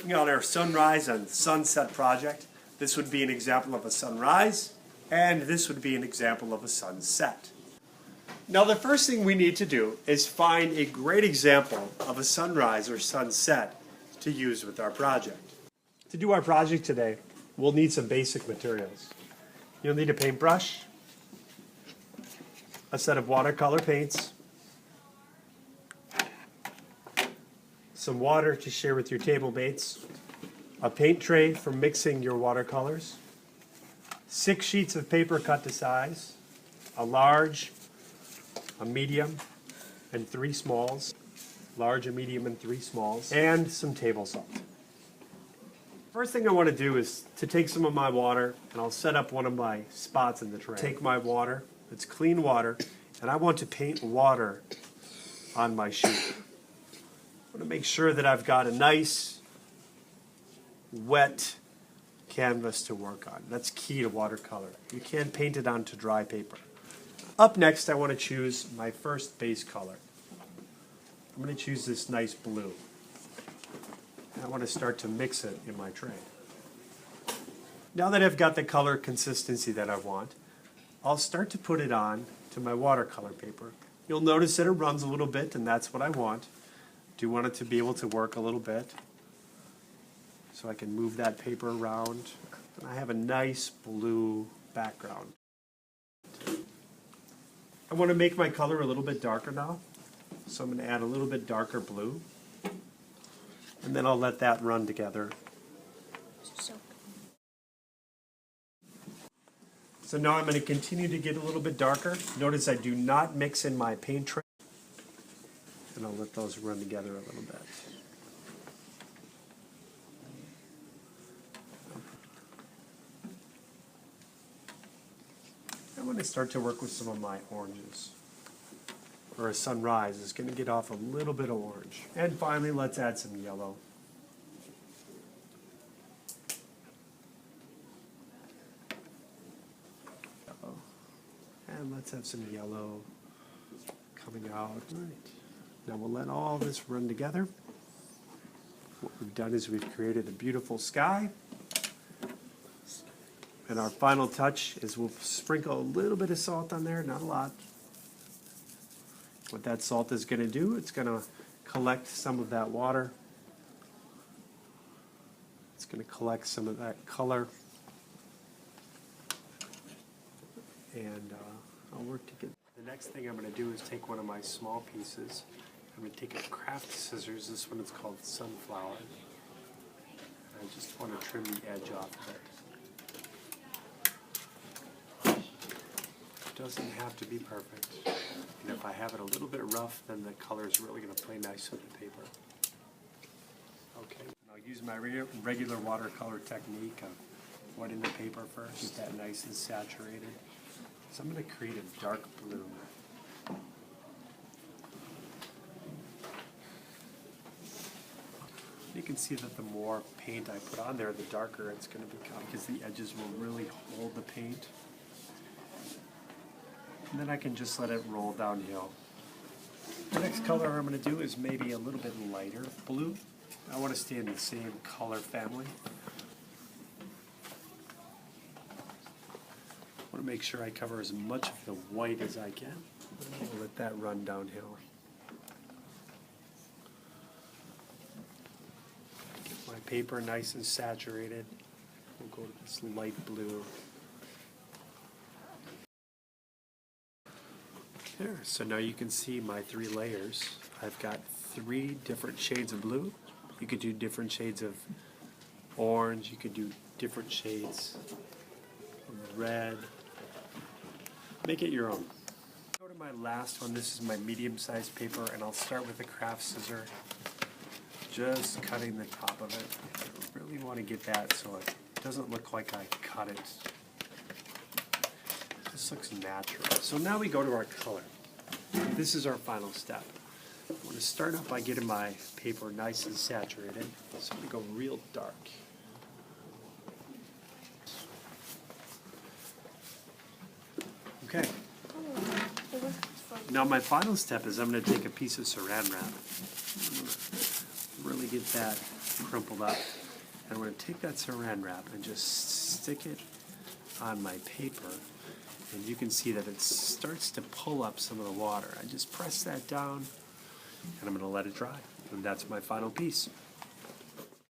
working on our sunrise and sunset project. This would be an example of a sunrise, and this would be an example of a sunset. Now the first thing we need to do is find a great example of a sunrise or sunset to use with our project. To do our project today, we'll need some basic materials. You'll need a paintbrush, a set of watercolor paints, some water to share with your table mates, a paint tray for mixing your watercolors, 6 sheets of paper cut to size, a large, a medium, and 3 smalls, large, a medium, and 3 smalls, and some table salt. First thing I want to do is to take some of my water, and I'll set up one of my spots in the tray. Take my water, it's clean water, and I want to paint water on my sheet. I want to make sure that I've got a nice, wet canvas to work on. That's key to watercolor. You can't paint it onto dry paper. Up next, I want to choose my first base color. I'm going to choose this nice blue. I want to start to mix it in my tray. Now that I've got the color consistency that I want, I'll start to put it on to my watercolor paper. You'll notice that it runs a little bit, and that's what I want. Do want it to be able to work a little bit, so I can move that paper around. And I have a nice blue background. I want to make my color a little bit darker now, so I'm going to add a little bit darker blue, and then I'll let that run together. So now I'm going to continue to get a little bit darker. Notice I do not mix in my paint tray, and I'll let those run together a little bit. I'm going to start to work with some of my oranges. For a sunrise, it's going to get off a little bit of orange. And finally, let's add some yellow. And let's have some yellow coming out. Right. Now we'll let all this run together. What we've done is we've created a beautiful sky. And our final touch is we'll sprinkle a little bit of salt on there, not a lot. What that salt is going to do, it's going to collect some of that water. It's going to collect some of that color. And I'll work to get... The next thing I'm going to do is take one of my small pieces. I'm going to take a craft scissors. This one is called Sunflower. I just want to trim the edge off of it. It doesn't have to be perfect. And if I have it a little bit rough, then the color is really going to play nice with the paper. Okay, and I'll use my regular watercolor technique of wetting the paper first, get that nice and saturated. So I'm going to create a dark blue. You can see that the more paint I put on there, the darker it's going to become, because the edges will really hold the paint. And then I can just let it roll downhill. The next color I'm going to do is maybe a little bit lighter blue. I want to stay in the same color family. I want to make sure I cover as much of the white as I can. I'll let that run downhill. Get my paper nice and saturated. We'll go to this light blue. There, so now you can see my 3 layers. I've got 3 different shades of blue. You could do different shades of orange. You could do different shades of red. Make it your own. Go to my last one. This is my medium-sized paper, and I'll start with a craft scissor, just cutting the top of it. I really want to get that so it doesn't look like I cut it. This looks natural. So now we go to our color. This is our final step. I'm going to start off by getting my paper nice and saturated. So I'm going to go real dark. Okay. Now my final step is I'm going to take a piece of saran wrap. Really get that crumpled up. And I'm going to take that saran wrap and just stick it on my paper. And you can see that it starts to pull up some of the water. I just press that down, and I'm going to let it dry. And that's my final piece.